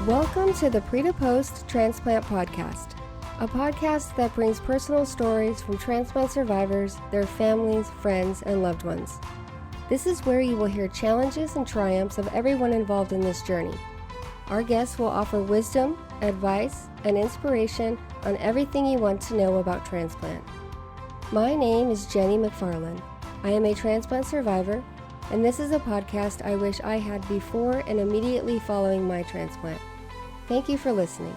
Welcome to the Pre to Post Transplant Podcast, a podcast that brings personal stories from transplant survivors, their families, friends, and loved ones. This is where you will hear challenges and triumphs of everyone involved in this journey. Our guests will offer wisdom, advice, and inspiration on everything you want to know about transplant. My name is Jenny McFarland. I am a transplant survivor, and this is a podcast I wish I had before and immediately following my transplant. Thank you for listening.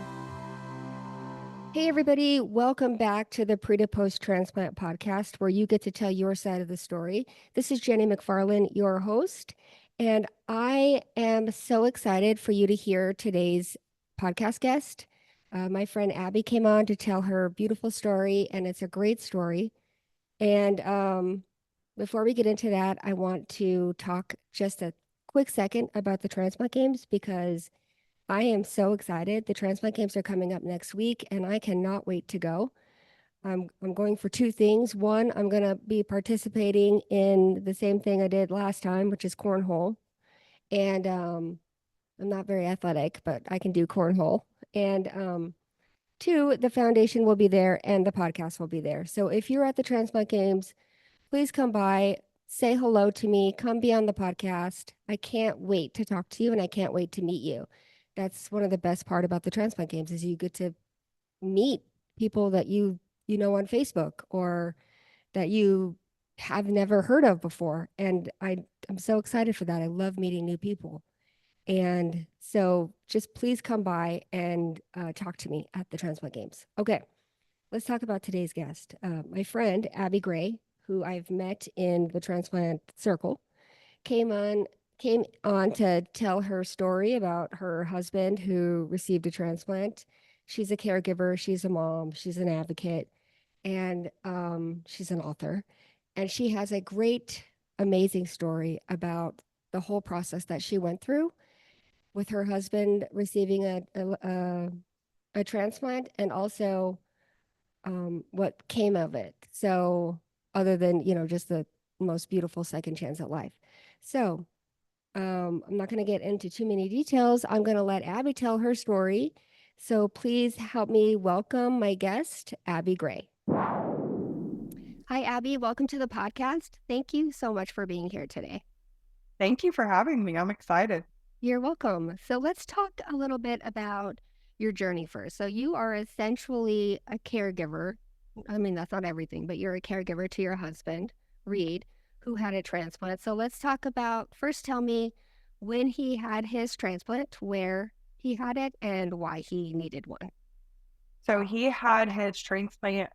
Hey everybody, welcome back to the Pre to Post Transplant Podcast, where you get to tell your side of the story. This is Jenny McFarland, your host, and I am so excited for you to hear today's podcast guest. My friend Abby came on to tell her beautiful story, and it's a great story. And before we get into that, I want to talk just a quick second about the Transplant Games because I am so excited. The Transplant Games are coming up next week, and I cannot wait to go. I'm going for two things. One, I'm going to be participating in the same thing I did last time, which is cornhole. And I'm not very athletic, but I can do cornhole. And two, the foundation will be there and the podcast will be there. So if you're at the Transplant Games, please come by, say hello to me, come be on the podcast. I can't wait to talk to you, and I can't wait to meet you. That's one of the best part about the Transplant Games is you get to meet people that you know on Facebook or that you have never heard of before. And I'm so excited for that. I love meeting new people. And so just please come by and talk to me at the Transplant Games. Okay, let's talk about today's guest. My friend, Abby Gray, who I've met in the transplant circle, came on to tell her story about her husband who received a transplant. She's a caregiver, she's a mom, she's an advocate, and she's an author. And she has a great, amazing story about the whole process that she went through with her husband receiving a transplant, and also what came of it. So other than, just the most beautiful second chance at life. So I'm not going to get into too many details. I'm going to let Abby tell her story. So please help me welcome my guest, Abby Gray. Hi, Abby. Welcome to the podcast. Thank you so much for being here today. Thank you for having me. I'm excited. You're welcome. So let's talk a little bit about your journey first. So you are essentially a caregiver. I mean, that's not everything, but you're a caregiver to your husband, Reid, who had a transplant. So let's talk about, first tell me when he had his transplant, where he had it, and why he needed one. So he had his transplant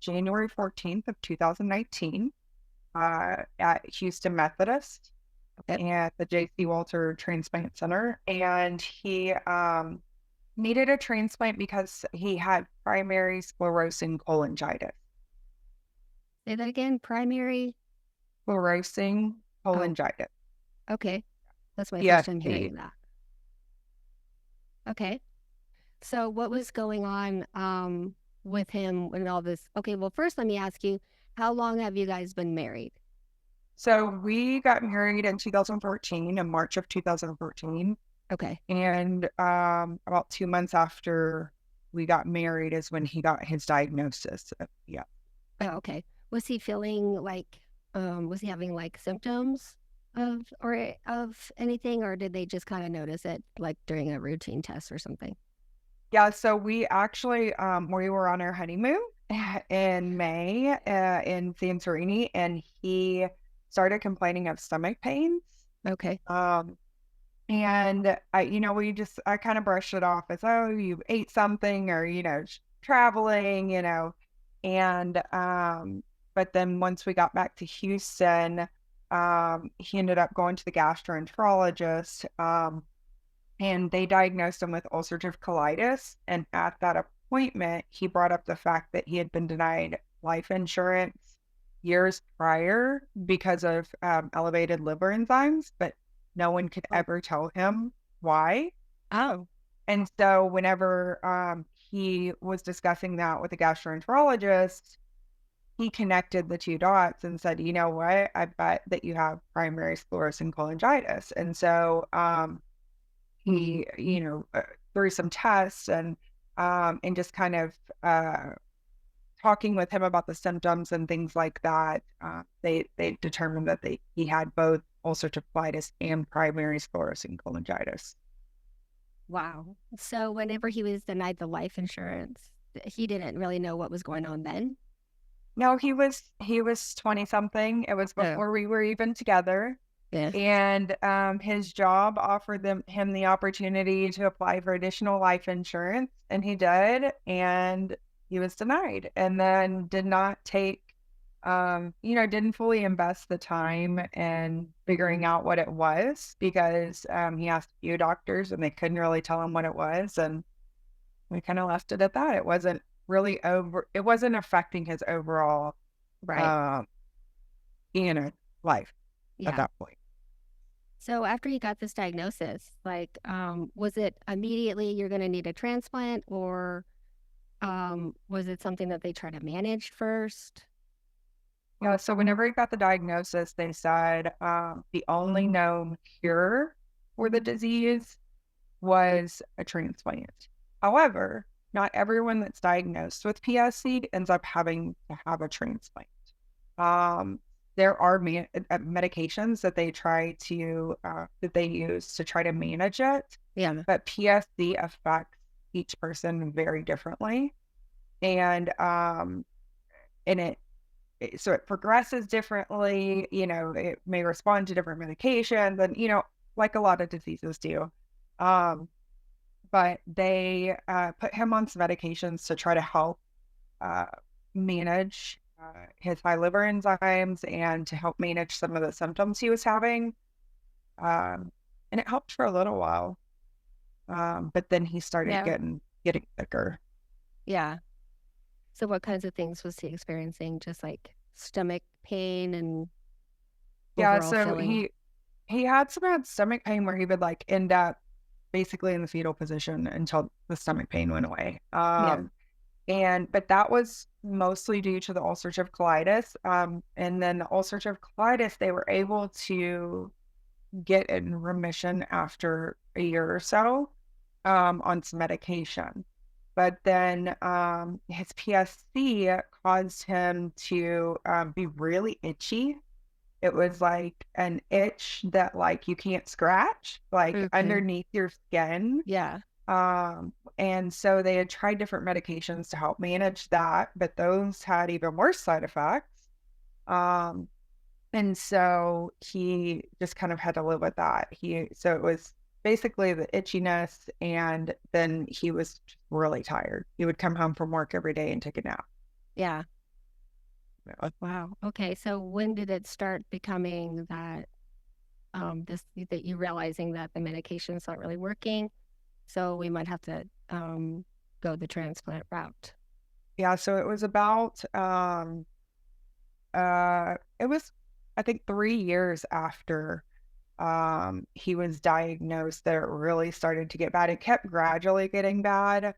January 14th of 2019 at Houston Methodist at the J.C. Walter Transplant Center. And he needed a transplant because he had primary sclerosing cholangitis. Say that again, primary? Sclerosing cholangitis. Oh. Okay. That's my first time hearing that. Okay. So what was going on with him and all this? Okay, well, first let me ask you, how long have you guys been married? So we got married in 2014, in March of 2014. Okay. And about 2 months after we got married is when he got his diagnosis. Yeah. Oh, okay. Was he feeling like, was he having like symptoms of anything, or did they just kind of notice it like during a routine test or something? Yeah. So we actually, we were on our honeymoon in May in Santorini, and he started complaining of stomach pains. Okay. And I kind of brushed it off as, oh, you ate something or, traveling, and, but then once we got back to Houston, he ended up going to the gastroenterologist, and they diagnosed him with ulcerative colitis. And at that appointment, he brought up the fact that he had been denied life insurance years prior because of elevated liver enzymes, but no one could ever tell him why. Oh. And so whenever he was discussing that with the gastroenterologist, he connected the two dots and said, you know what, I bet that you have primary sclerosing cholangitis. And so he, through some tests and just kind of talking with him about the symptoms and things like that, they determined that he had both ulcerative colitis and primary sclerosing cholangitis. Wow. So whenever he was denied the life insurance, he didn't really know what was going on then? No, he was 20 something. It was Oh, before we were even together. yeah. And his job offered him the opportunity to apply for additional life insurance, and he did, and he was denied, and then did not take, didn't fully invest the time in figuring out what it was, because he asked a few doctors and they couldn't really tell him what it was, and we kind of left it at that. It wasn't affecting his overall, Right. um, life at Yeah. that point. So after he got this diagnosis, like, was it immediately you're going to need a transplant, or was it something that they try to manage first? Yeah, so whenever he got the diagnosis, they said the only known cure for the disease was a transplant. However, not everyone that's diagnosed with PSC ends up having to have a transplant. Um, there are medications that they use to try to manage it, Yeah. but PSC affects each person very differently, and and so it progresses differently. It may respond to different medications, and like a lot of diseases do. Um, but they put him on some medications to try to help uh, manage his high liver enzymes and to help manage some of the symptoms he was having. And it helped for a little while, but then he started Yeah. getting thicker. Yeah. So what kinds of things was he experiencing? Just like stomach pain and Yeah, overall so feeling? he had some bad stomach pain where he would like end up basically in the fetal position until the stomach pain went away. Yeah. But that was mostly due to the ulcerative colitis. And then the ulcerative colitis, they were able to get in remission after a year or so, on some medication. But then his PSC caused him to be really itchy. It was like an itch that like you can't scratch, like Okay. underneath your skin. Yeah. And so they had tried different medications to help manage that, but those had even worse side effects. Um, and so he just kind of had to live with that. So it was basically the itchiness, and then he was just really tired. He would come home from work every day and take a nap. Yeah. Yeah. Wow. Okay. So when did it start becoming that that you realizing that the medication's not really working? So we might have to go the transplant route. Yeah, so it was about it was I think 3 years after he was diagnosed that it really started to get bad. It kept gradually getting bad.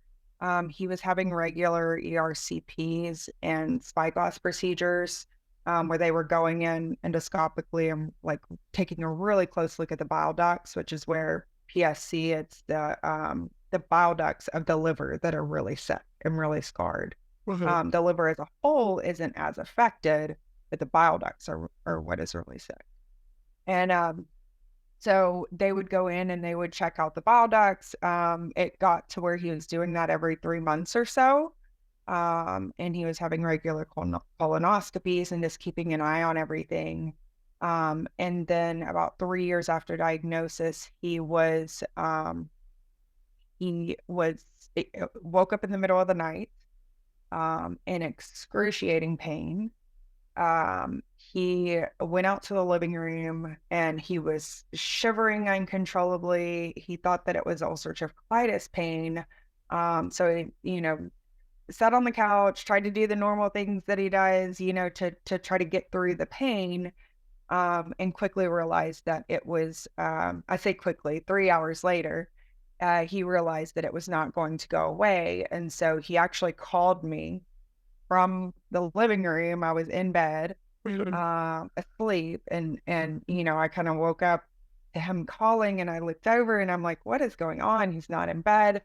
He was having regular ERCPs and spyglass procedures, where they were going in endoscopically and like taking a really close look at the bile ducts, which is where PSC, it's the bile ducts of the liver that are really sick and really scarred. Mhm. The liver as a whole isn't as affected, but the bile ducts are what is really sick. And so they would go in and they would check out the bile ducts. It got to where he was doing that every 3 months or so. And he was having regular colonoscopies and just keeping an eye on everything. And then about 3 years after diagnosis, he was woke up in the middle of the night, in excruciating pain. He went out to the living room and he was shivering uncontrollably. He thought that it was ulcerative colitis pain. So he, sat on the couch, tried to do the normal things that he does, to try to get through the pain. And quickly realized that it was, I say quickly, 3 hours later, he realized that it was not going to go away. And so he actually called me from the living room. I was in bed, Mhm. asleep, and I kind of woke up to him calling, and I looked over and I'm like, what is going on? He's not in bed.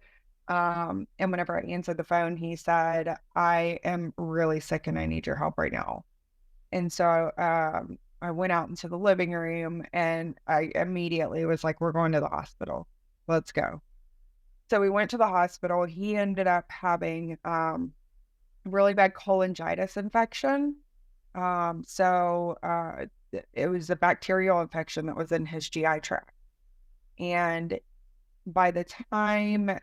And whenever I answered the phone, he said, I am really sick and I need your help right now. And so I went out into the living room and I immediately was like, we're going to the hospital. Let's go. So we went to the hospital. He ended up having really bad cholangitis infection. It was a bacterial infection that was in his GI tract. And by the time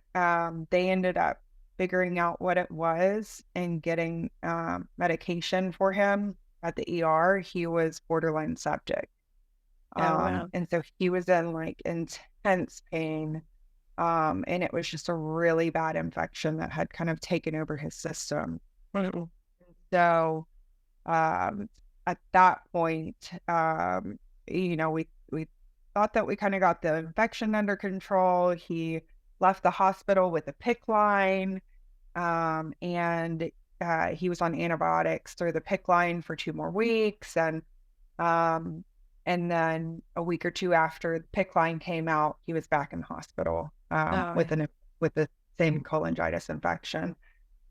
they ended up figuring out what it was and getting medication for him at the ER, he was borderline septic. Oh, wow. And so he was in like intense pain. And it was just a really bad infection that had kind of taken over his system. Mhm. So at that point, we thought that we kind of got the infection under control. He left the hospital with a PICC line, and he was on antibiotics through the PICC line for 2 more weeks, and then a week or 2 after the PICC line came out, he was back in the hospital Oh, with the same cholangitis infection.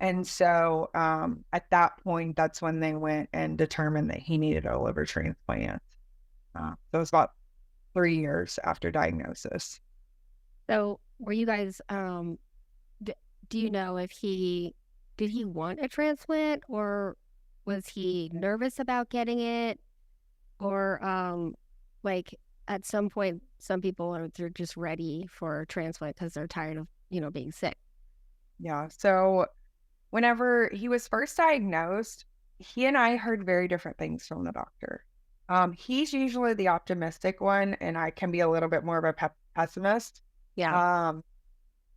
And so at that point, that's when they went and determined that he needed a liver transplant. So it was about 3 years after diagnosis. so were you guys, do you know if did he want a transplant, or was he nervous about getting it? Or, like, at some point, some people they're just ready for a transplant because they're tired of, being sick. Yeah. So whenever he was first diagnosed, he and I heard very different things from the doctor. He's usually the optimistic one, and I can be a little bit more of a pessimist. Yeah. Um,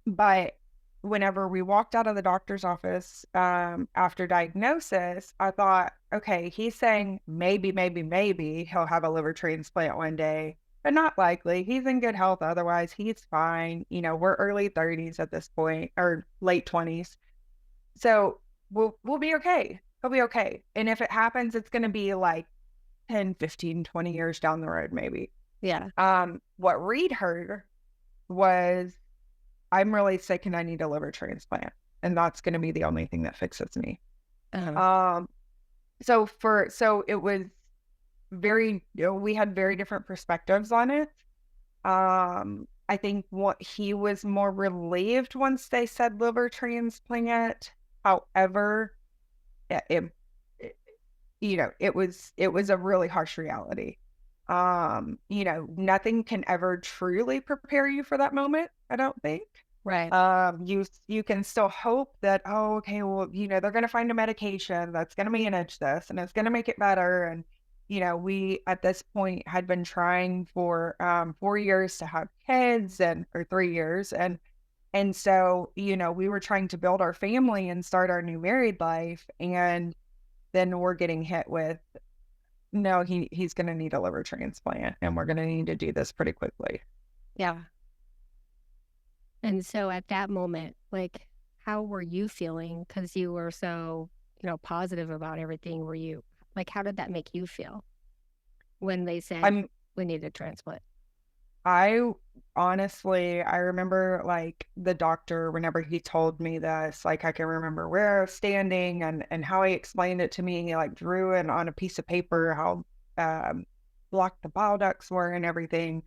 but whenever we walked out of the doctor's office after diagnosis, I thought, okay, he's saying maybe he'll have a liver transplant one day, but not likely. He's in good health otherwise. He's fine. We're early 30s at this point, or late 20s. So we'll be okay. He'll be okay. And if it happens, it's going to be like 10, 15, 20 years down the road, maybe. Yeah. What Reid heard was, I'm really sick and I need a liver transplant. And that's going to be the only thing that fixes me. Uh-huh. So it was very, we had very different perspectives on it. I think what he was more relieved once they said liver transplant. However, it was a really harsh reality. Nothing can ever truly prepare you for that moment, I don't think. Right. You can still hope that, oh, okay, well, they're going to find a medication that's going to manage this and it's going to make it better. And, we at this point had been trying for 4 years to have kids, or 3 years. And so, we were trying to build our family and start our new married life. And then we're getting hit with, no, he's going to need a liver transplant and we're going to need to do this pretty quickly. Yeah. And so at that moment, like, how were you feeling? Because you were so, positive about everything. Were you, like, how did that make you feel when they said we need a transplant? I honestly, I remember like the doctor, whenever he told me this, like I can remember where I was standing and how he explained it to me. He like drew it on a piece of paper, how blocked the bile ducts were and everything.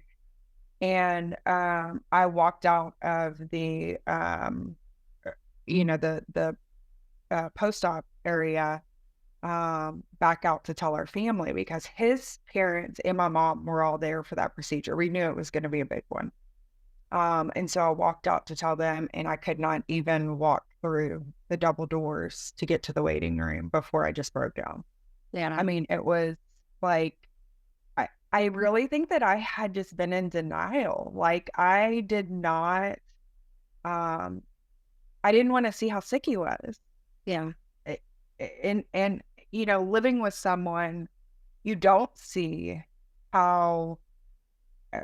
And I walked out of the post-op area back out to tell our family, because his parents and my mom were all there for that procedure. We knew it was going to be a big one. And so I walked out to tell them, and I could not even walk through the double doors to get to the waiting room before I just broke down. Yeah. I mean, it was like, I really think that I had just been in denial. Like I did not, I didn't want to see how sick he was. Yeah. And living with someone, you don't see how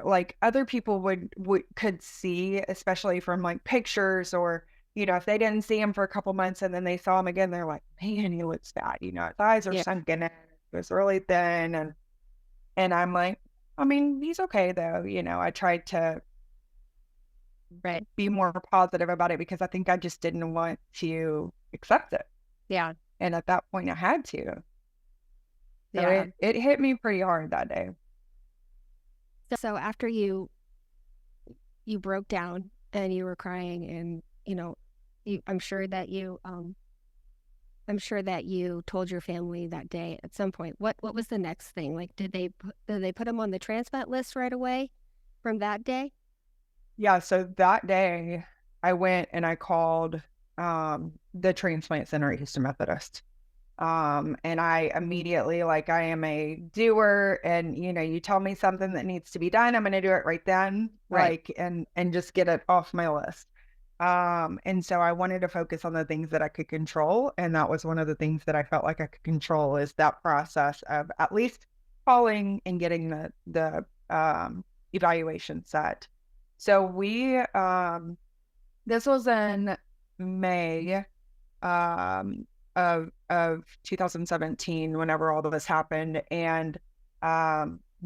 like other people could see, especially from like pictures, or if they didn't see him for a couple months and then they saw him again, they're like, man, he looks bad. His eyes are Yeah. sunken in, he was really thin, and I'm like, I mean, he's okay though. I tried to Right. be more positive about it because I think I just didn't want to accept it. Yeah. And at that point I had to. So Yeah. it hit me pretty hard that day. So after you broke down and you were crying and I'm sure that you told your family that day at some point. What was the next thing? Like, did they put him on the transplant list right away from that day? Yeah, so that day I went and I called the transplant center at Houston Methodist. And I immediately, like, I am a doer, and you tell me something that needs to be done, I'm going to do it right then, Right. like, and just get it off my list. And so I wanted to focus on the things that I could control, and that was one of the things that I felt like I could control, is that process of at least calling and getting the evaluation set. So this was in May, of 2017, whenever all of this happened, and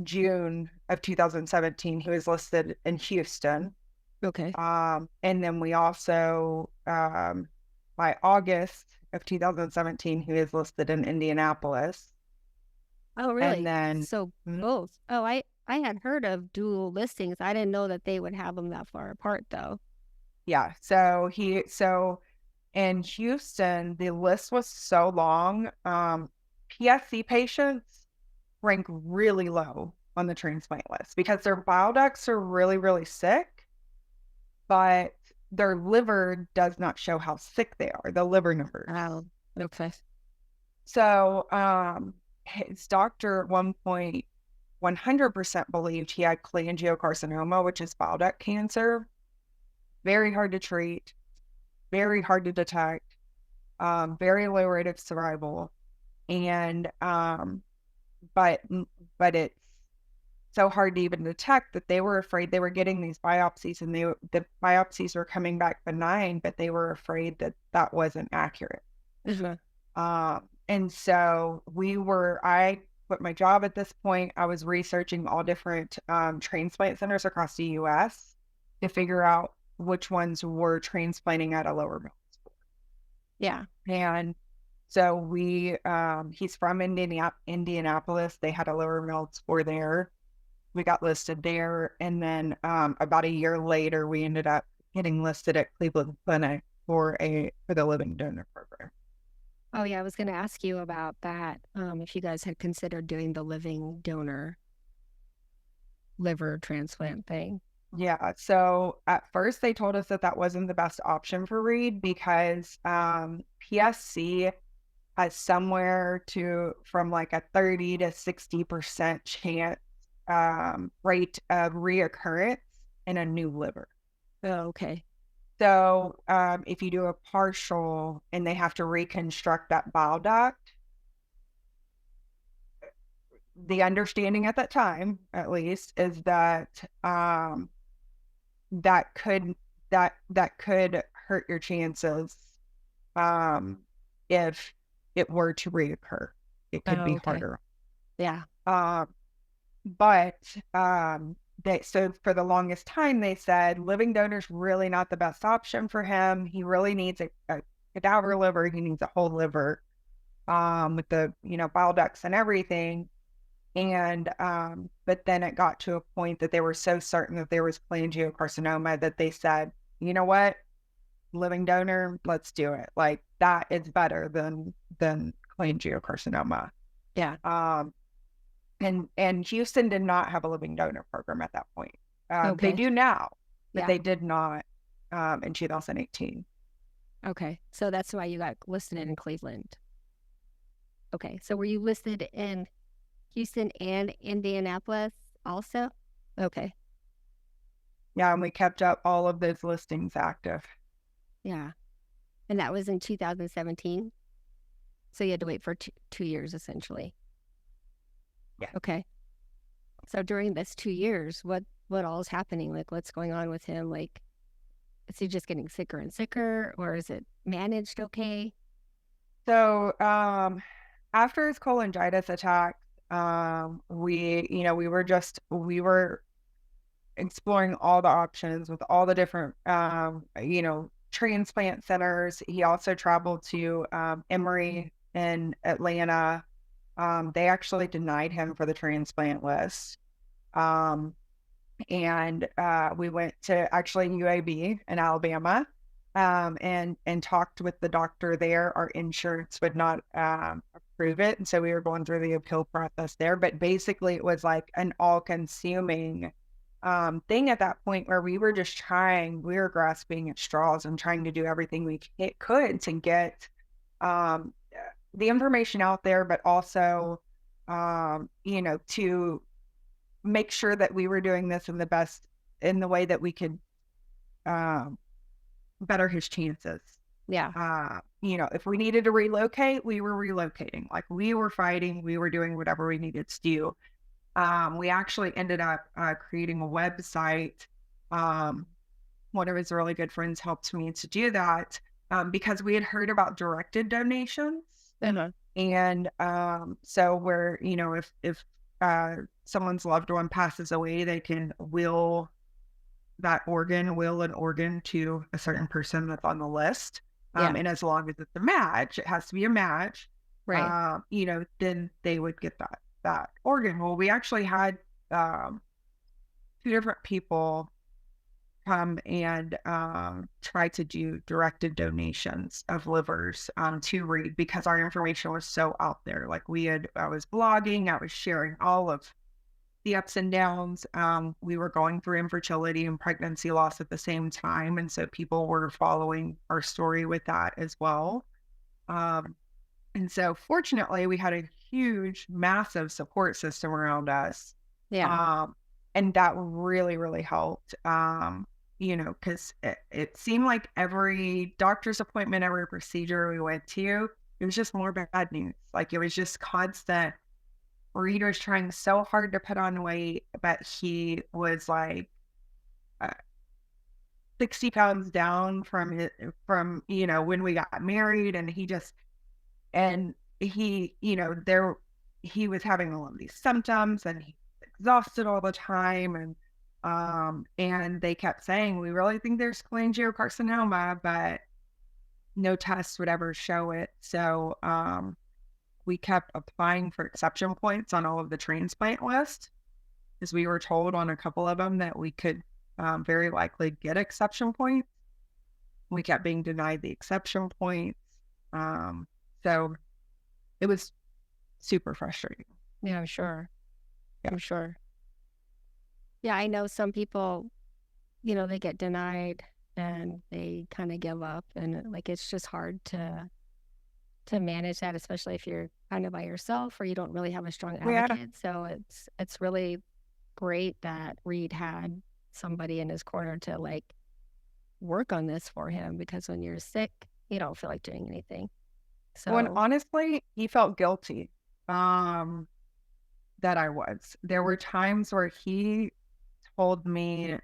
June of 2017 he was listed in Houston. Okay. And then we also, by August of 2017 he was listed in Indianapolis. Oh, And really? then So both. Oh, I had heard of dual listings. I didn't know that they would have them that far apart, though. yeah, so in Houston the list was so long. PSC patients rank really low on the transplant list because their bile ducts are really, really sick, but their liver does not show how sick they are, the liver numbers. Oh, okay. So his doctor at one point 100% believed he had cholangiocarcinoma, which is bile duct cancer. Very hard to treat, very hard to detect, very low rate of survival. And but it's so hard to even detect that they were afraid. They were getting these biopsies, and the biopsies were coming back benign, but they were afraid that that wasn't accurate. Mhm. And so I quit my job at this point. I was researching all different transplant centers across the US to figure out which ones were transplanting at a lower mill. Yeah. And so he's from Indianapolis. They had a lower mill score there. We got listed there. And then about a year later, we ended up getting listed at Cleveland Clinic for the living donor program. Oh, yeah. I was going to ask you about that. If you guys had considered doing the living donor liver transplant thing. Yeah. So at first they told us that that wasn't the best option for Reid because PSC has somewhere from like a 30 to 60% chance rate of reoccurrence in a new liver. Oh, okay. So if you do a partial and they have to reconstruct that bile duct, the understanding at that time, at least, is that that could hurt your chances if it were to reoccur. It could Oh, be okay. harder. Yeah. But so for the longest time they said living donor's really not the best option for him. He really needs a cadaver liver. He needs a whole liver with the bile ducts and everything. And but then it got to a point that they were so certain that there was cholangiocarcinoma that they said, you know what, living donor, let's do it. Like, that is better than cholangiocarcinoma. Yeah. And Houston did not have a living donor program at that point. Okay. They do now, but Yeah. they did not in 2018. Okay. So that's why you got listed in Cleveland. Okay. So were you listed in Houston and Indianapolis also? Okay. Yeah, and we kept up all of those listings active. Yeah. And that was in 2017. So you had to wait for 2 years essentially. Yeah. Okay. So during this 2 years, what all is happening? Like, what's going on with him? Like, is he just getting sicker and sicker, or is it managed okay? So after his cholangitis attack, We were exploring all the options with all the different, transplant centers. He also traveled to Emory in Atlanta. They actually denied him for the transplant list. Um, and we went to actually UAB in Alabama, and talked with the doctor there. Our insurance would not approve it, and so we were going through the appeal process there. But basically, it was like an all-consuming thing at that point where we were grasping at straws and trying to do everything could to get um, the information out there, but also, to make sure that we were doing this in the way that we could um, better his chances. Yeah. If we needed to relocate, we were relocating. Like we were fighting, we were doing whatever we needed to do. We actually ended up creating a website. One of his really good friends helped me to do that because we had heard about directed donations. Uh-huh. And so where, if someone's loved one passes away, they can will an organ to a certain person that's on the list. Yeah. And as long as it's a match, it has to be a match. Right. Then they would get that organ. Well, we actually had two different people come and try to do directed donations of livers to Reid because our information was so out there. Like I was blogging, I was sharing all of the ups and downs. We were going through infertility and pregnancy loss at the same time. And so people were following our story with that as well. And so fortunately, we had a huge, massive support system around us. Yeah. And that really, really helped. Because it seemed like every doctor's appointment, every procedure we went to, it was just more bad news. Like it was just constant. Reid was trying so hard to put on weight, but he was like uh, 60 pounds down from when we got married, and he was having all of these symptoms, and he was exhausted all the time, and they kept saying, we really think there's cholangiocarcinoma, but no tests would ever show it. So we kept applying for exception points on all of the transplant lists, because we were told on a couple of them that we could very likely get exception points. We kept being denied the exception points. So it was super frustrating. Yeah, I'm sure. Yeah. I'm sure. Yeah, I know some people, they get denied and they kind of give up, and like it's just hard to manage that, especially if you're kind of by yourself or you don't really have a strong Yeah. advocate. So it's really great that Reid had somebody in his corner to like work on this for him, because when you're sick, you don't feel like doing anything. When So honestly, he felt guilty that I was. There were times where he told me,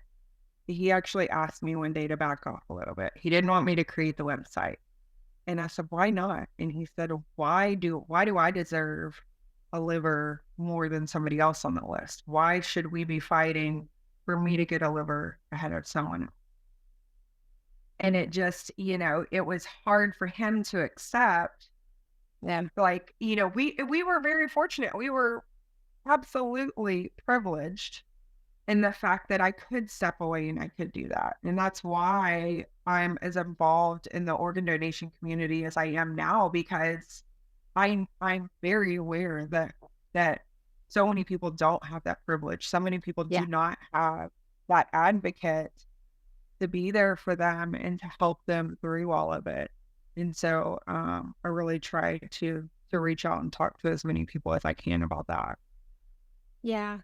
he actually asked me one day to back off a little bit. He didn't want me to create the website. And I said, why not? And he said, why do I deserve a liver more than somebody else on the list? Why should we be fighting for me to get a liver ahead of someone else? And it just, it was hard for him to accept. yeah, Like, we were very fortunate. We were absolutely privileged in the fact that I could step away and I could do that. And that's why I'm as involved in the organ donation community as I am now, because I'm very aware that so many people don't have that privilege. So many people yeah, do not have that advocate to be there for them and to help them through all of it. And so I really try to reach out and talk to as many people as I can about that. yeah,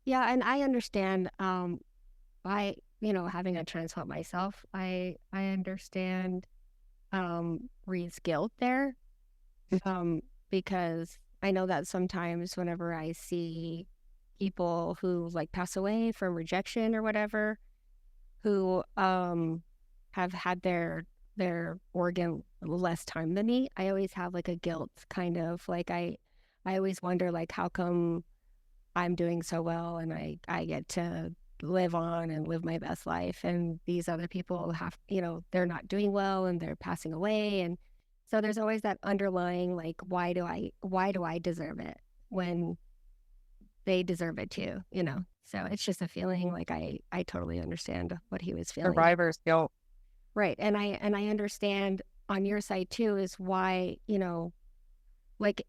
yeah. And I understand. By having a transplant myself, I understand Reid's guilt there. Because I know that sometimes whenever I see people who like pass away from rejection or whatever, who have had their organ less time than me, I always have like a guilt kind of like I I always wonder, like, how come I'm doing so well and I get to live on and live my best life, and these other people have, they're not doing well and they're passing away. And so there's always that underlying, like, why do I deserve it when they deserve it too? So it's just a feeling, like, I totally understand what he was feeling. Survivor's guilt. Right. And I understand on your side too is why, like,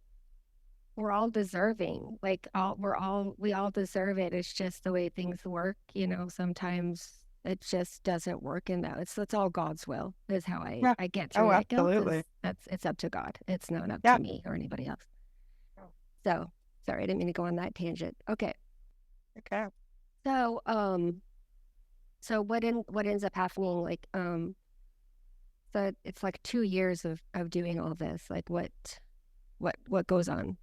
we're all deserving. Like, we all deserve it. It's just the way things work. Sometimes it just doesn't work in that. It's all God's will is how Yeah. I get Oh, through that guilt. absolutely. It's up to God. It's not up Yeah. to me or anybody else. So sorry, I didn't mean to go on that tangent. Okay. Okay. So so what ends up happening, like, so it's like 2 years of doing all this. Like, what goes on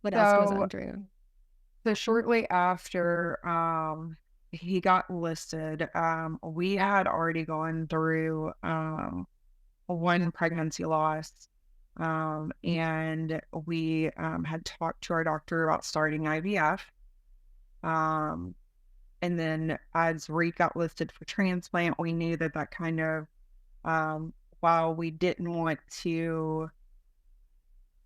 what else goes So on during? So shortly after he got listed, we had already gone through one pregnancy loss. And we had talked to our doctor about starting IVF. Um, and then as Reid got listed for transplant, we knew that kind of, while we didn't want to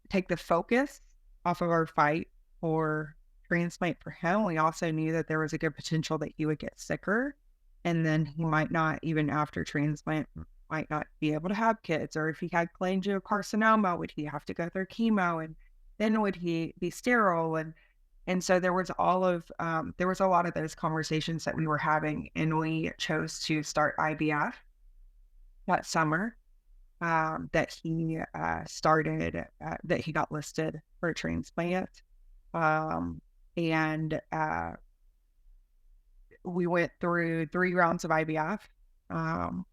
take the focus off of our fight for transplant for him, we also knew that there was a good potential that he would get sicker, and then he might not, even after transplant, might not be able to have kids. Or if he had cholangiocarcinoma, would he have to go through chemo, and then would he be sterile? And so there was there was a lot of those conversations that we were having, and we chose to start IVF that summer. That he started, that he got listed for a transplant. And we went through 3 rounds of IVF.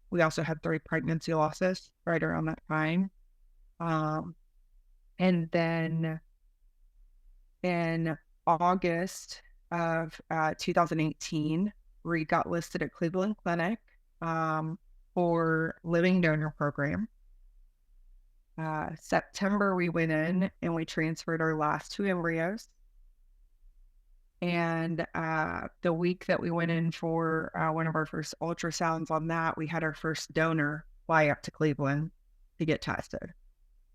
We also had 3 pregnancy losses right around that time. And then in August of 2018, Reid got listed at Cleveland Clinic for living donor program. September, we went in and we transferred our last 2 embryos. And the week that we went in for one of our first ultrasounds on that, we had our first donor fly up to Cleveland to get tested.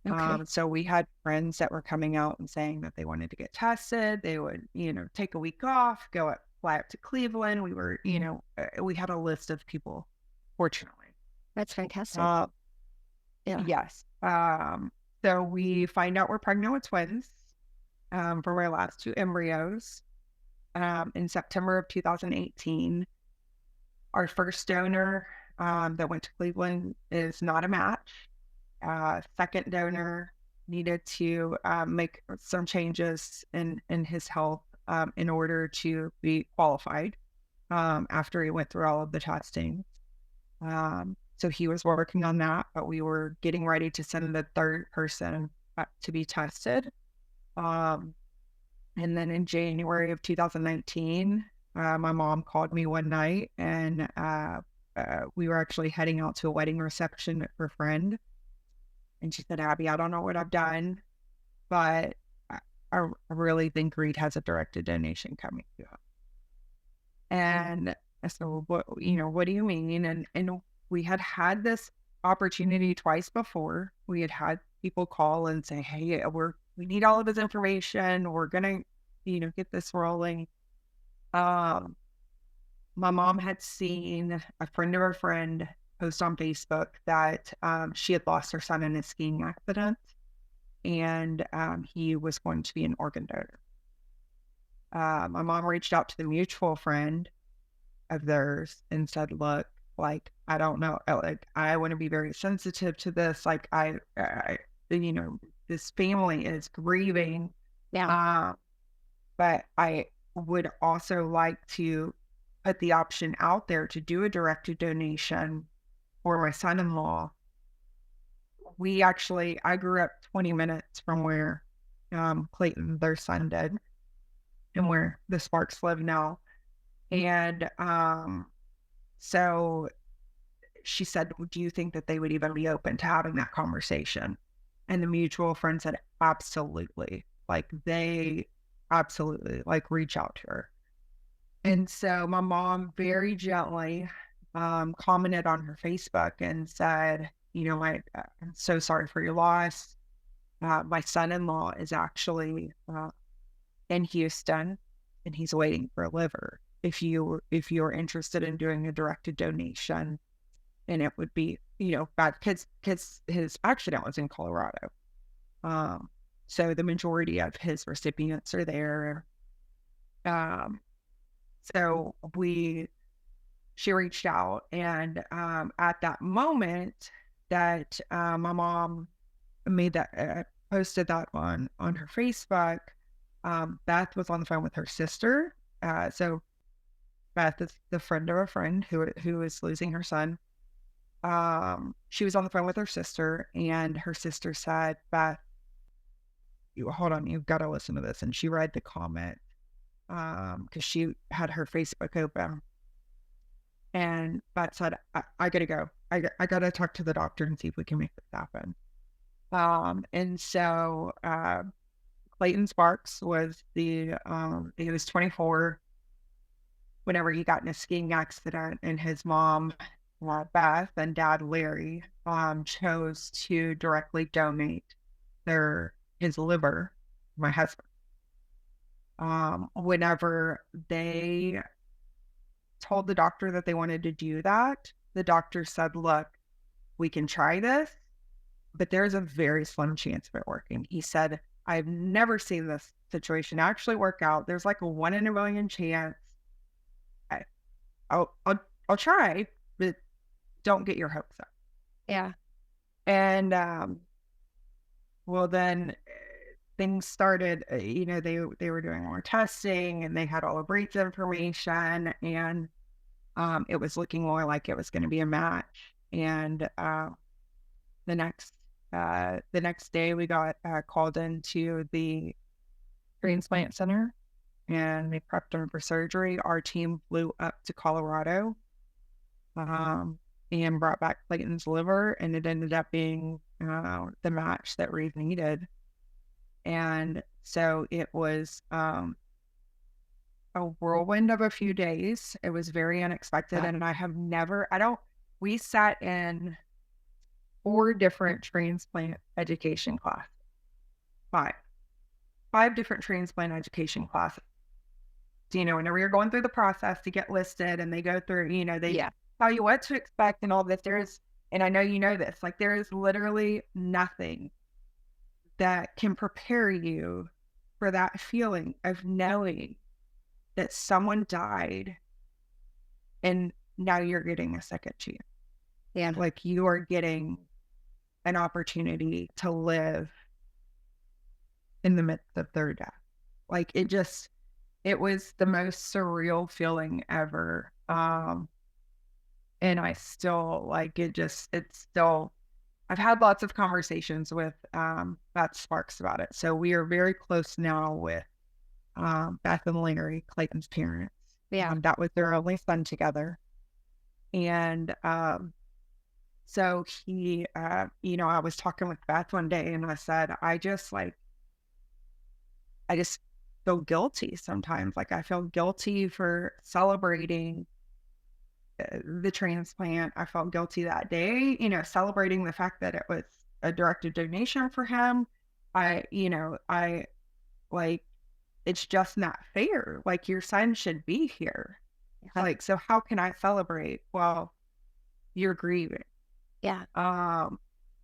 Okay. So we had friends that were coming out and saying that they wanted to get tested. They would, take a week off, fly up to Cleveland. We were, we had a list of people, fortunately. That's fantastic. Yeah. Yes. So we find out we're pregnant with twins from our last 2 embryos in September of 2018. Our first donor that went to Cleveland is not a match. Second donor needed to make some changes in his health in order to be qualified after he went through all of the testing. So he was working on that, but we were getting ready to send the third person to be tested. And then in January of 2019, my mom called me one night, and we were actually heading out to a wedding reception for a friend. And she said, "Abby, I don't know what I've done, but I really think Reid has a directed donation coming to him." And I said, "Well, what do you mean?" And we had this opportunity twice before. We had people call and say, "Hey, we need all of his information. We're gonna, get this rolling." My mom had seen a friend of a friend post on Facebook that she had lost her son in a skiing accident, and he was going to be an organ donor. My mom reached out to the mutual friend of theirs and said, "Look, like, I don't know, like, I want to be very sensitive to this. Like, this family is grieving. Yeah. But I would also like to put the option out there to do a directed donation for my son-in-law." I grew up 20 minutes from where Clayton, their son, did, and where the Sparks live now. And so she said, "Well, do you think that they would even be open to having that conversation?" And the mutual friend said, "Absolutely." like they absolutely like reach out to her. And so my mom very gently commented on her Facebook and said, I'm so sorry for your loss. My son-in-law is actually in Houston, and he's waiting for a liver. If you're interested in doing a directed donation, and it would be, bad because his accident was in Colorado. So the majority of his recipients are there. Um, so she reached out, and at that moment that my mom made that posted that on her Facebook, Beth was on the phone with her sister. So Beth is the friend of a friend who is losing her son. She was on the phone with her sister, and her sister said, Beth, hold on, you've got to listen to this. And she read the comment because she had her Facebook open. And Beth said, I gotta go. I gotta talk to the doctor and see if we can make this happen. And so Clayton Sparks was he was 24 whenever he got in a skiing accident, and his mom, Beth, and dad, Larry, chose to directly donate his liver, my husband. Whenever they told the doctor that they wanted to do that, the doctor said, look, we can try this, but there's a very slim chance of it working. He said, I've never seen this situation actually work out. There's like a 1 in a million chance. I'll try, but don't get your hopes up. Yeah. And well, then things started. They were doing more testing, and they had all of Reid's information, and it was looking more like it was going to be a match. And the next day, we got called into the transplant center, and they prepped him for surgery. Our team flew up to Colorado and brought back Clayton's liver, and it ended up being the match that Reid needed. And so it was a whirlwind of a few days. It was very unexpected, and we sat in 4 different transplant education classes. 5 different transplant education classes. Whenever you're going through the process to get listed, and they go through, they tell you what to expect and all this. And I know you know this, like there is literally nothing that can prepare you for that feeling of knowing that someone died and now you're getting a second chance. Yeah. Like you are getting an opportunity to live in the midst of their death. Like it was the most surreal feeling ever. And I still I've had lots of conversations with Beth Sparks about it. So we are very close now with Beth and Larry, Clayton's parents. Yeah. That was their only son together. And so he, I was talking with Beth one day, and I said, I just feel guilty sometimes. Like I feel guilty for celebrating the transplant. I felt guilty that day, celebrating the fact that it was a directed donation for him. It's just not fair. Like your son should be here. Like, so how can I celebrate? Well, you're grieving. Yeah.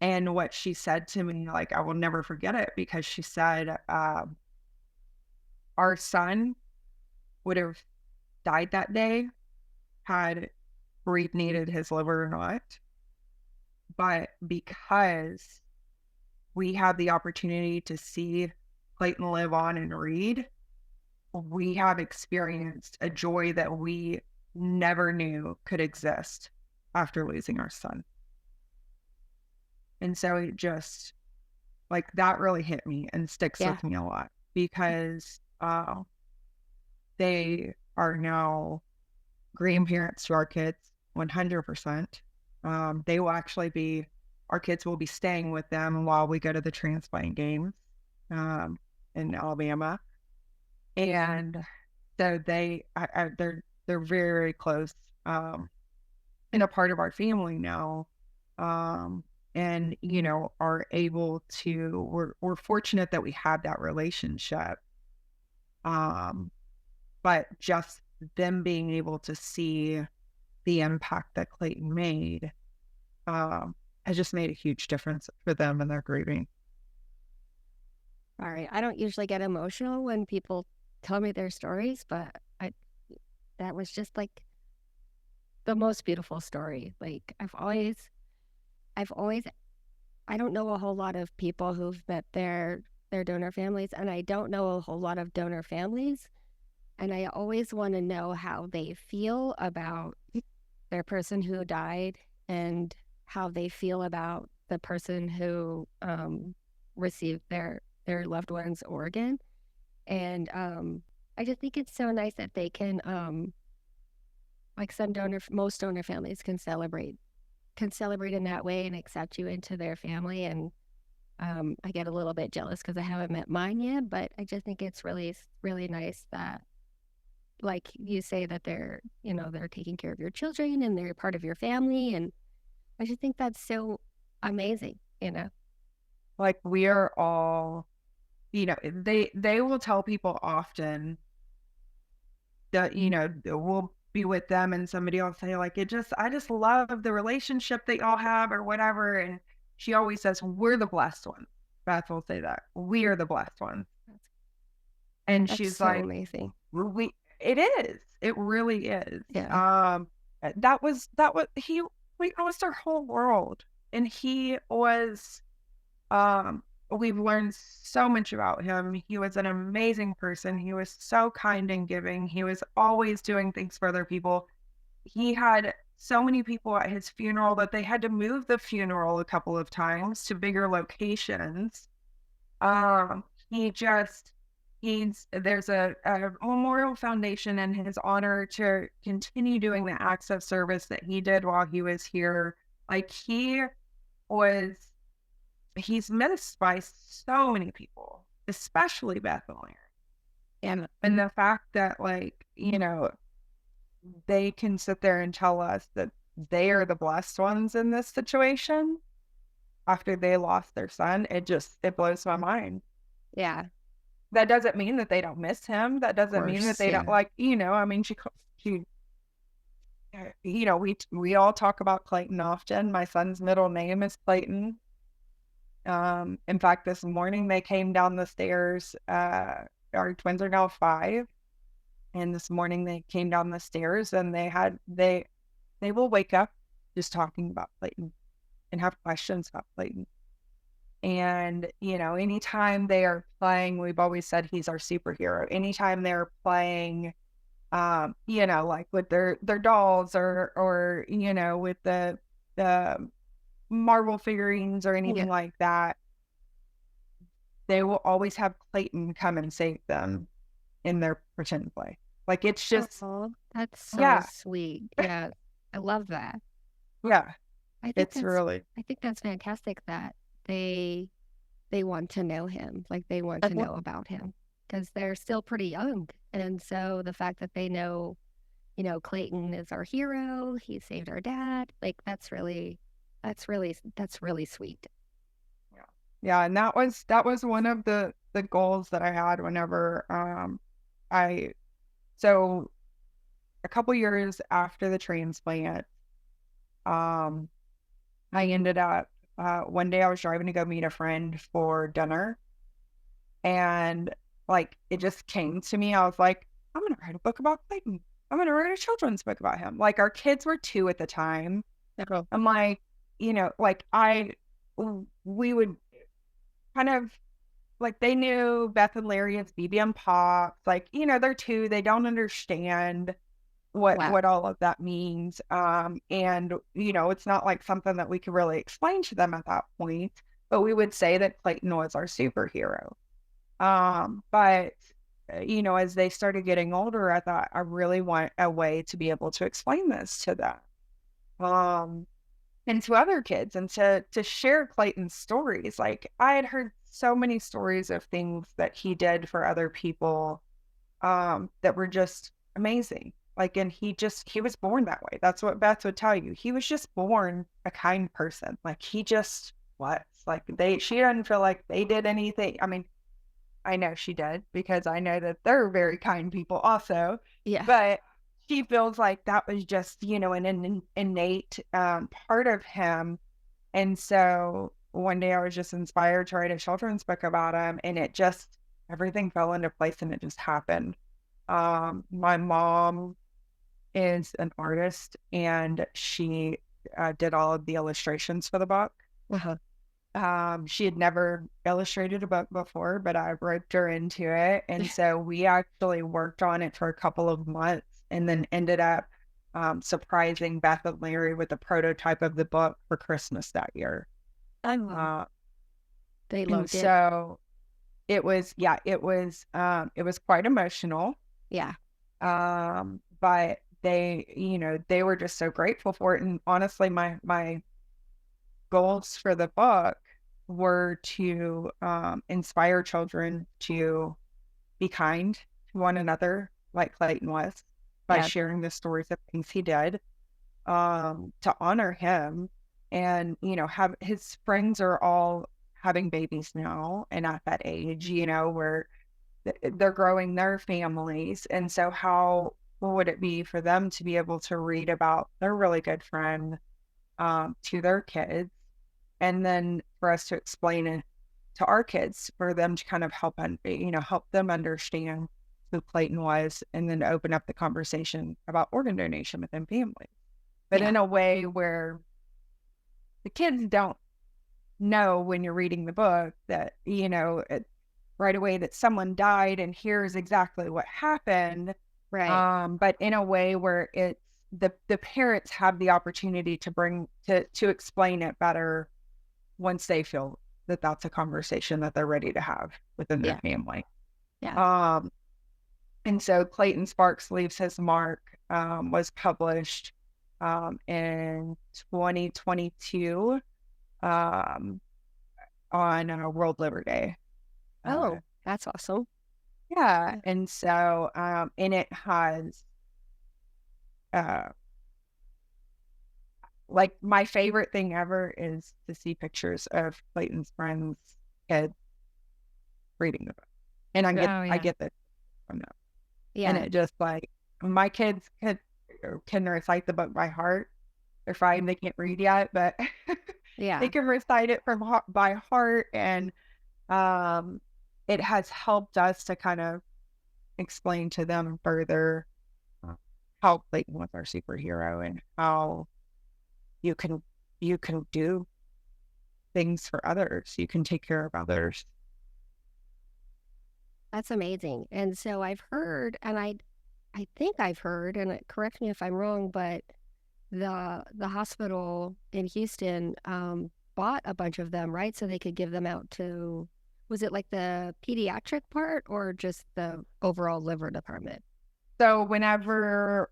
And what she said to me, like, I will never forget it, because she said, our son would have died that day had Reid needed his liver or not. But because we had the opportunity to see Clayton live on in Reid, we have experienced a joy that we never knew could exist after losing our son. And so it just, like, that really hit me and sticks with me a lot, because they are now grandparents to our kids, 100%. They will actually our kids will be staying with them while we go to the transplant games. in Alabama. And so they're very, very close, and a part of our family now. Um, and, are able to, we're fortunate that we have that relationship. Um, but just them being able to see the impact that Clayton made, has just made a huge difference for them and their grieving. All right. I don't usually get emotional when people tell me their stories, but that was just like the most beautiful story. Like I've always, I don't know a whole lot of people who've met their donor families, and I don't know a whole lot of donor families. And I always want to know how they feel about their person who died and how they feel about the person who received their loved one's organ. And I just think it's so nice that they can, like most donor families can celebrate in that way and accept you into their family. And I get a little bit jealous because I haven't met mine yet, but I just think it's really, really nice that, like you say, that they're taking care of your children and they're part of your family. And I just think that's so amazing. Like, we are all, they will tell people often that, we'll be with them and somebody will say, like, I just love the relationship that y'all have or whatever. And she always says, we're the blessed ones. Beth will say that. We are the blessed ones. And That's she's so like, amazing. it is. It really is. Yeah. We lost our whole world. And he was, we've learned so much about him. He was an amazing person. He was so kind and giving. He was always doing things for other people. He had so many people at his funeral that they had to move the funeral a couple of times to bigger locations. He just, there's a memorial foundation in his honor to continue doing the acts of service that he did while he was here. Like, he's missed by so many people, especially Beth and Larry. And the fact that, like, they can sit there and tell us that they are the blessed ones in this situation after they lost their son, it blows my mind. Yeah. That doesn't mean that they don't miss him. That doesn't mean that they don't, like, I mean, she, we all talk about Clayton often. My son's middle name is Clayton. In fact, this morning they came down the stairs. Our twins are now 5. And this morning they came down the stairs and they will wake up just talking about Clayton and have questions about Clayton. And, anytime they are playing, we've always said he's our superhero. Anytime they're playing, like with their dolls or, with the Marvel figurines or anything like that, they will always have Clayton come and save them in their pretend play. Like, it's just, that's so sweet. Yeah. I love that. Yeah. I think that's fantastic that they want to know him. Like, they want to know about him because they're still pretty young. And so the fact that they know, Clayton is our hero, he saved our dad, like, that's really sweet. Yeah. And that was one of the goals that I had whenever, so a couple years after the transplant, I ended up, one day I was driving to go meet a friend for dinner, and, like, it just came to me. I was like, I'm going to write a book about Clayton. I'm going to write a children's book about him. Like, our kids were 2 at the time. I'm like, we would kind of, like, they knew Beth and Larry as BB and Pops. Like, they're 2. They don't understand what all of that means. And, it's not like something that we could really explain to them at that point, but we would say that Clayton was our superhero. But, as they started getting older, I thought, I really want a way to be able to explain this to them. And to other kids, and to share Clayton's stories. Like, I had heard so many stories of things that he did for other people that were just amazing. Like, and he was born that way. That's what Beth would tell you. He was just born a kind person. Like, he just was. Like, she didn't feel like they did anything. I mean, I know she did because I know that they're very kind people also. Yeah. But she feels like that was just, an innate part of him. And so one day I was just inspired to write a children's book about him, and everything fell into place and it just happened. My mom is an artist, and she did all of the illustrations for the book. Uh-huh. She had never illustrated a book before, but I roped her into it. And so we actually worked on it for a couple of months and then ended up surprising Beth and Larry with a prototype of the book for Christmas that year. They And loved it. so it was quite emotional. Yeah. But they were just so grateful for it. And honestly, my goals for the book were to inspire children to be kind to one another, like Clayton was, by sharing the stories of things he did, to honor him. And, have his friends are all having babies now and at that age, where they're growing their families. And so how would it be for them to be able to read about their really good friend to their kids, and then for us to explain it to our kids, for them to kind of help them understand who Clayton was, and then open up the conversation about organ donation within families, but in a way where the kids don't know when you're reading the book that, right away that someone died and here's exactly what happened. Right. But in a way where it's the parents have the opportunity to explain it better once they feel that that's a conversation that they're ready to have within their family. Yeah. And so Clayton Sparks Leaves His Mark was published in 2022 on World Liver Day. Oh, that's awesome. Yeah. And so, and it has, like, my favorite thing ever is to see pictures of Clayton's friends' kids reading the book. And I get that from them. Yeah. And it just, like, my kids can recite the book by heart. They're fine. They can't read yet, but they can recite it by heart. And it has helped us to kind of explain to them further how Clayton was our superhero and how you can do things for others. You can take care of others. That's amazing. And so I've heard, and I think I've heard, and correct me if I'm wrong, but the hospital in Houston bought a bunch of them, right? So they could give them out to, was it like the pediatric part or just the overall liver department? So whenever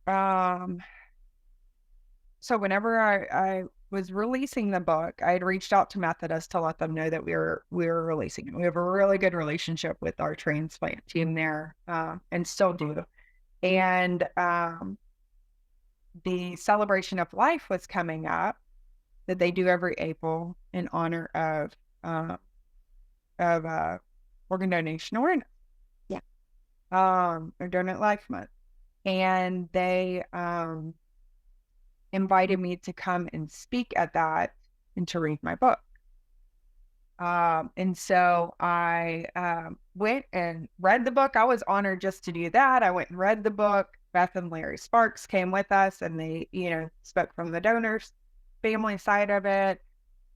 I was releasing the book, I had reached out to Methodist to let them know that we were releasing it. We have a really good relationship with our transplant team there, and still do. And the celebration of life was coming up that they do every April in honor of organ donation awareness. Yeah. Or Donate Life Month. And they invited me to come and speak at that and to read my book. And so I went and read the book. I was honored just to do that. I went and read the book. Beth and Larry Sparks came with us, and they, spoke from the donors family side of it.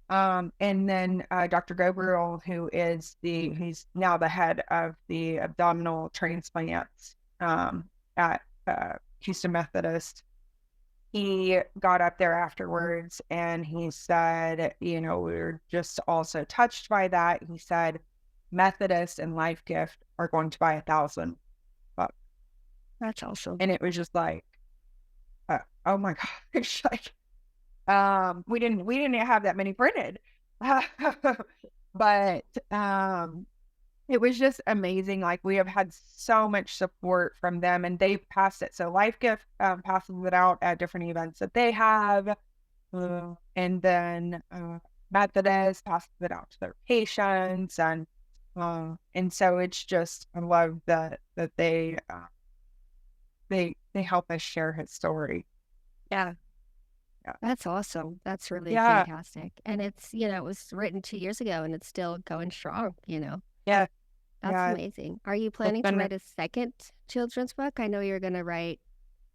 And then Dr. Gabriel, he's now the head of the abdominal transplants at Houston Methodist. He got up there afterwards and he said, we were just also touched by that. He said, Methodist and Life Gift are going to buy 1,000 books. That's awesome. And it was just like, oh my gosh, like, we didn't have that many printed. But it was just amazing. Like, we have had so much support from them, and they've passed it. So Life Gift passes it out at different events that they have. And then Methodist passes it out to their patients. And so it's just, I love that they help us share his story. Yeah. Yeah. That's awesome. That's really Yeah. fantastic. And it's, it was written 2 years ago and it's still going strong. Yeah. That's Yeah. amazing. Are you It's planning to been, write a second children's book? I know you're going to write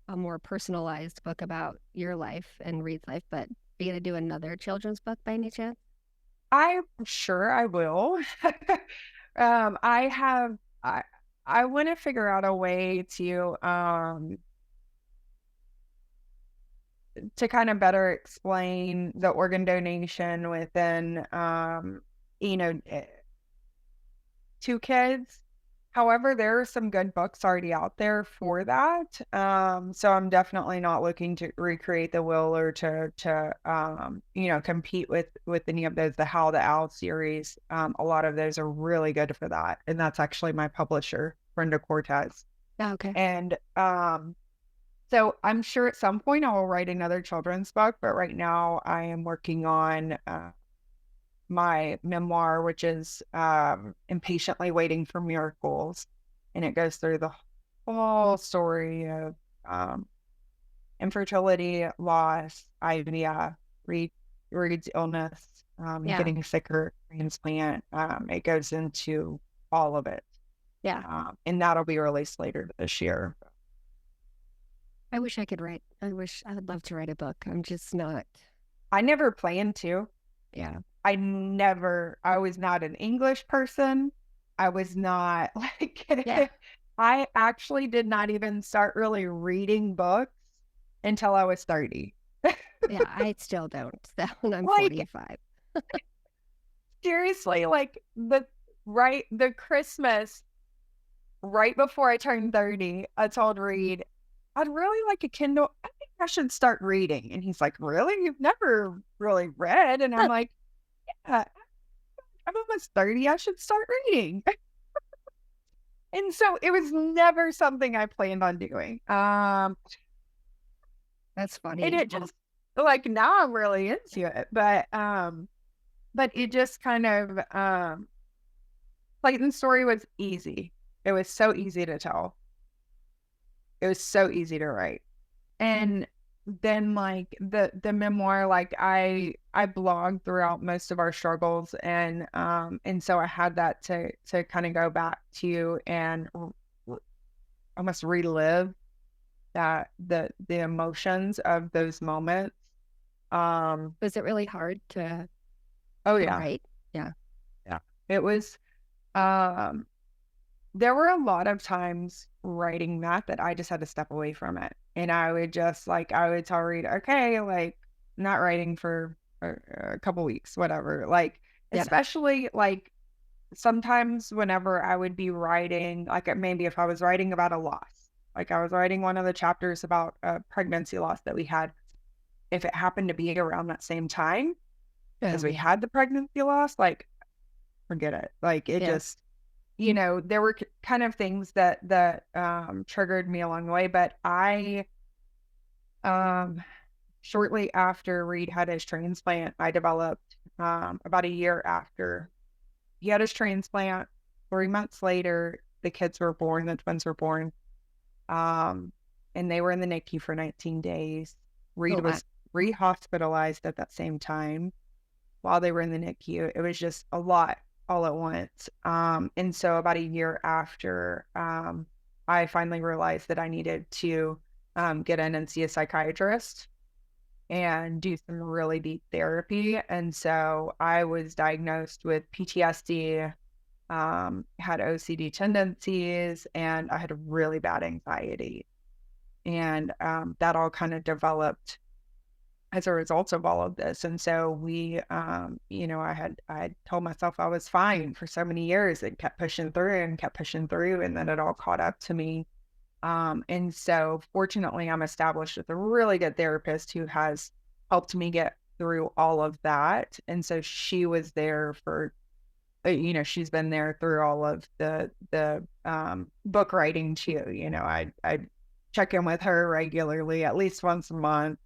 a more personalized book about your life and Reid's life, but are you going to do another children's book by any chance? I'm sure I will. I have, I want to figure out a way to kind of better explain the organ donation within, you know, eh, to kids. However, there are some good books already out there for that. So I'm definitely not looking to recreate the will or to compete with any of those. The How the Owl series, a lot of those are really good for that, and that's actually my publisher, Brenda Cortez. Oh, okay. And so I'm sure at some point I will write another children's book, but right now I am working on my memoir, which is Impatiently Waiting for Miracles. And it goes through the whole story of infertility, loss, IVF, Reid's illness, Yeah. getting a sicker transplant. It goes into all of it. Yeah. And that'll be released later this year. I wish I could write. I would love to write a book. I'm just not. I never planned to. Yeah. I was not an English person. I was not Yeah. I actually did not even start really reading books until I was 30. Yeah. I still don't. So I'm Like, 45. seriously, like the Christmas right before I turned 30, I told Reid, I'd really like a Kindle. I think I should start reading. And he's like, really? You've never really read? And I'm like, yeah, I'm almost 30. I should start reading. And so it was never something I planned on doing. That's funny. And it just, like, now I'm really into it. But it just kind of Clayton's story was easy. It was so easy to tell. It was so easy to write. And then, like, the memoir, like, I blogged throughout most of our struggles, and so I had that to kind of go back to and almost relive that the emotions of those moments. Was it really hard to Oh yeah. write? Yeah. Yeah. It was there were a lot of times writing that I just had to step away from it. And I would just, like, I would tell Reid, okay, like, not writing for a couple weeks, whatever. Like, Yeah. especially, like, sometimes whenever I would be writing, like, maybe if I was writing about a loss, like I was writing one of the chapters about a pregnancy loss that we had, if it happened to be around that same time as we had the pregnancy loss, like, forget it. Like, it just, there were kind of things that triggered me along the way. But I, shortly after Reid had his transplant, I developed, about a year after he had his transplant, 3 months later, the kids were born, the twins were born. And they were in the NICU for 19 days. Reid was re-hospitalized at that same time while they were in the NICU. It was just a lot all at once. And so about a year after, I finally realized that I needed to get in and see a psychiatrist and do some really deep therapy. And so I was diagnosed with PTSD, had OCD tendencies, and I had really bad anxiety. And that all kind of developed as a result of all of this. And so I had told myself I was fine for so many years and kept pushing through and kept pushing through, and then it all caught up to me. And so fortunately, I'm established with a really good therapist who has helped me get through all of that. And so she was there for she's been there through all of the book writing too. I check in with her regularly, at least once a month.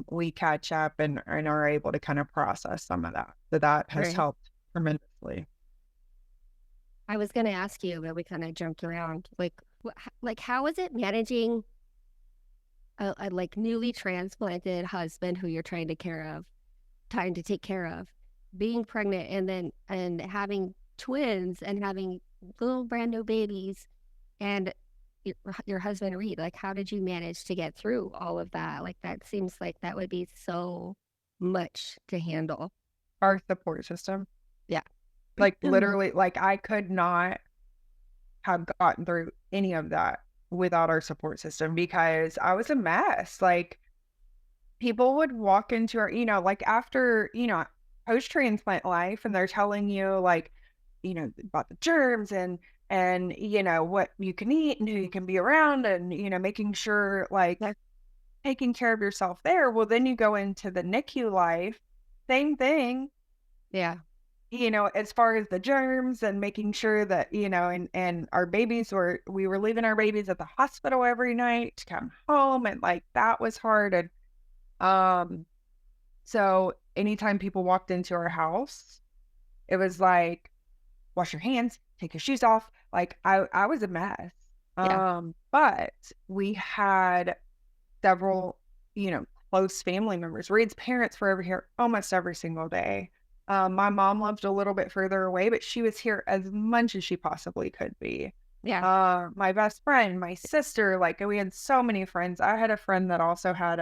We catch up and are able to kind of process some of that. So that has Right. helped tremendously. I was going to ask you, but we kind of jumped around. Like how is it managing a like newly transplanted husband who you're trying to take care of, being pregnant, and having twins and having little brand new babies, and your husband Reid? Like, how did you manage to get through all of that? Like, that seems like that would be so much to handle. Our support system, Yeah. like literally, like I could not have gotten through any of that without our support system because I was a mess. Like people would walk into our, like after, post transplant life, and they're telling you like, about the germs and what you can eat and who you can be around, and making sure like taking care of yourself there. Well, then you go into the NICU life, same thing. Yeah. As far as the germs and making sure that, and our babies we were leaving our babies at the hospital every night to come home. And like, that was hard. And, so anytime people walked into our house, it was like, wash your hands, take your shoes off. Like I was a mess. Yeah. But we had several, close family members. Reid's parents were over here almost every single day. My mom lived a little bit further away, but she was here as much as she possibly could be. Yeah. My best friend, my sister, like we had so many friends. I had a friend that also had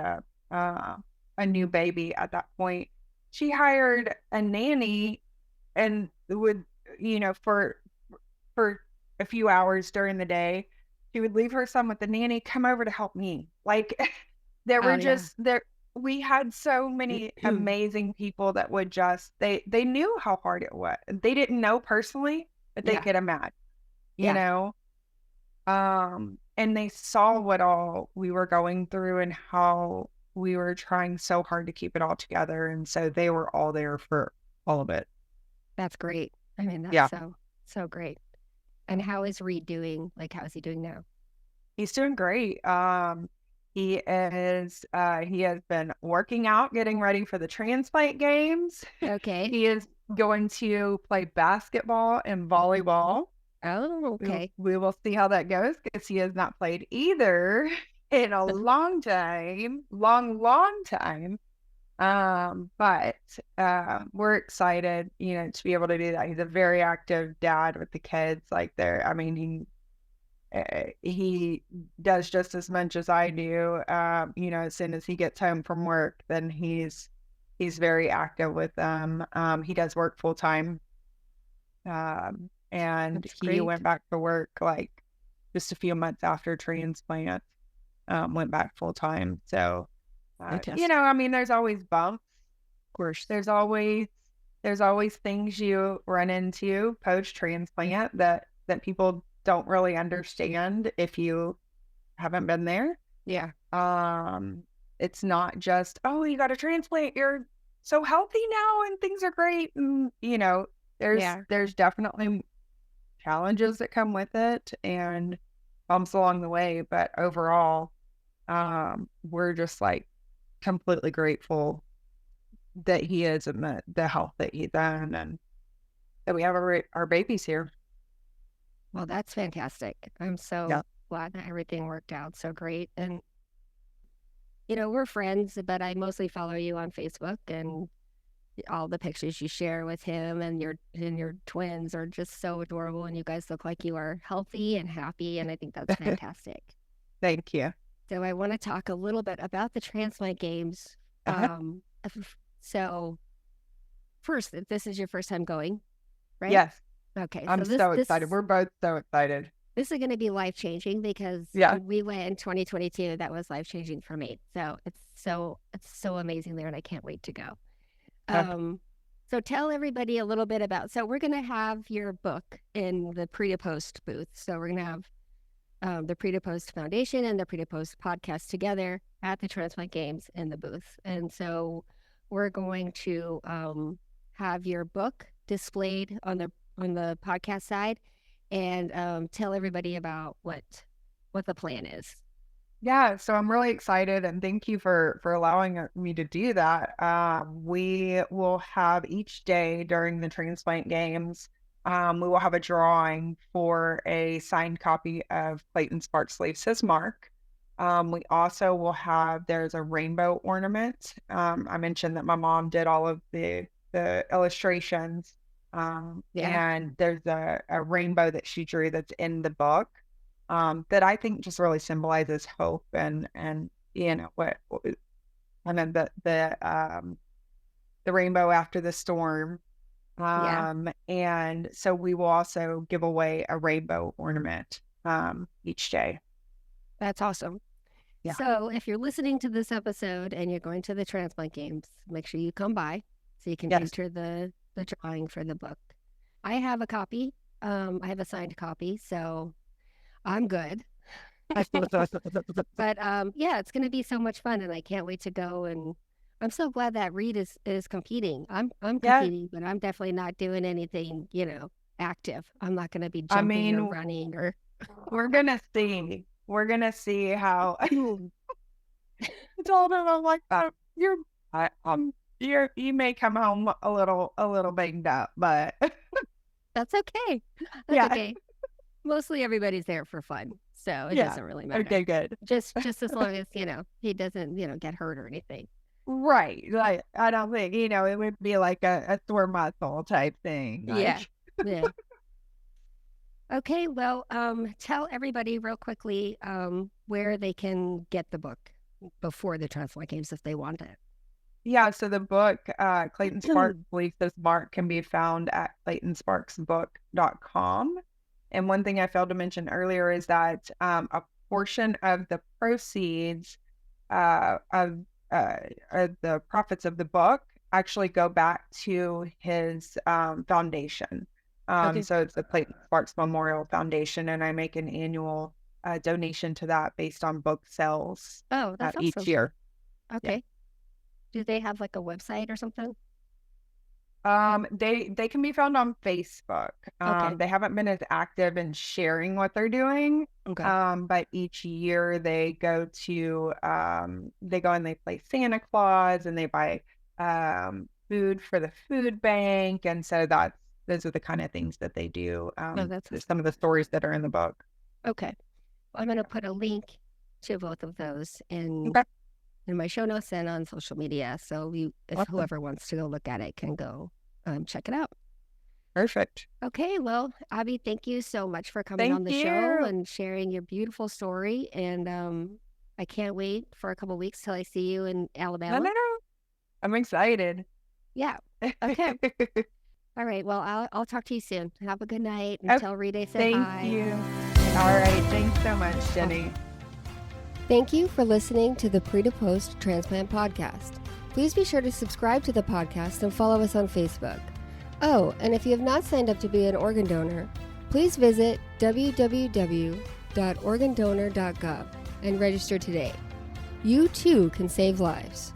a new baby at that point. She hired a nanny and would, for a few hours during the day, she would leave her son with the nanny, come over to help me. Like there Oh were yeah. just there we had so many amazing people that would just they knew how hard it was. They didn't know personally, but they Yeah. could imagine, you Yeah. know. And they saw what all we were going through and how we were trying so hard to keep it all together. And so they were all there for all of it. That's great. I mean, that's Yeah. so great. And how is Reid doing? Like, how is he doing now? He's doing great. He has been working out, getting ready for the transplant games. Okay. He is going to play basketball and volleyball. Oh, okay. We will see how that goes because he has not played either in a long time, long time. But we're excited, to be able to do that. He's a very active dad with the kids. Like I mean, he does just as much as I do. As soon as he gets home from work, then he's very active with them. He does work full time. And That's he great. went back to work like just a few months after transplant, went back full time. So, Fantastic. I mean, there's always bumps. Of course. There's always things you run into post transplant that people don't really understand if you haven't been there. Yeah. It's not just, oh, you got a transplant, you're so healthy now and things are great. And, Yeah. there's definitely challenges that come with it and bumps along the way. But overall, we're just like completely grateful that he is and the health that he's in and that we have our babies here. Well, that's fantastic. I'm so Yeah. glad that everything worked out so great. And, we're friends, but I mostly follow you on Facebook, and all the pictures you share with him and your twins are just so adorable. And you guys look like you are healthy and happy. And I think that's fantastic. Thank you. So I want to talk a little bit about the Transplant Games. Uh-huh. So first, this is your first time going, right? Yes. Okay. I'm so excited. We're both so excited. This is going to be life-changing because Yeah. when we went in 2022, that was life-changing for me. So it's so amazing there, and I can't wait to go. So tell everybody a little bit about, so we're going to have your book in the pre to post booth. So we're going to have the pre to post foundation and the pre to post podcast together at the Transplant Games in the booth. And so we're going to have your book displayed on the podcast side, and tell everybody about what the plan is. Yeah, so I'm really excited, and thank you for allowing me to do that. We will have each day during the Transplant Games, we will have a drawing for a signed copy of Clayton Sparks Sleeve Says Mark. We also will have there's a rainbow ornament. I mentioned that my mom did all of the illustrations, Yeah. and there's a rainbow that she drew that's in the book. That I think just really symbolizes hope and and then the rainbow after the storm. Yeah. And so we will also give away a rainbow ornament each day. That's awesome. Yeah. So if you're listening to this episode and you're going to the Transplant Games, make sure you come by so you can Yes. enter the drawing for the book. I have a copy. I have a signed copy, so I'm good. But yeah, it's going to be so much fun, and I can't wait to go. And I'm so glad that Reid is competing. I'm Yeah. competing, but I'm definitely not doing anything, active. I'm not going to be I jumping or mean, running or. we're gonna see. We're gonna see how I told him I'm like, you may come home a little banged up, but That's okay. That's yeah. okay. Mostly everybody's there for fun, so it Yeah. doesn't really matter. Okay, good. Just as long as he doesn't get hurt or anything. Right. Like, I don't think, it would be like a sore muscle type thing. Yeah. Like, Yeah. Okay. Well, tell everybody real quickly where they can get the book before the Transplant Games if they want it. yeah, so the book, Clayton Sparks Beliefs This Mark, can be found at claytonsparksbook.com. And one thing I failed to mention earlier is that a portion of the proceeds of the profits of the book actually go back to his foundation. Okay. So it's the Clayton Sparks Memorial Foundation, and I make an annual donation to that based on book sales Oh, that's each awesome. year. Okay. Do they have like a website or something? They can be found on Facebook. Okay. They haven't been as active in sharing what they're doing. Okay. But each year they go and they play Santa Claus, and they buy food for the food bank, and so those are the kind of things that they do. that's Some of the stories that are in the book. Okay. Well, I'm going to put a link to both of those in my show notes and on social media. So if whoever wants to go look at it can go check it out. Perfect. Okay. Well, Abby, thank you so much for coming on the show and sharing your beautiful story. And I can't wait for a couple weeks till I see you in Alabama. No. I'm excited. Yeah. Okay. All right. Well, I'll talk to you soon. Have a good night. And tell Reid I said hi. Thank you. All right. Thanks so much, Jenny. Thank you for listening to the Pre to Post Transplant Podcast. Please be sure to subscribe to the podcast and follow us on Facebook. Oh, and if you have not signed up to be an organ donor, please visit www.organdonor.gov and register today. You too can save lives.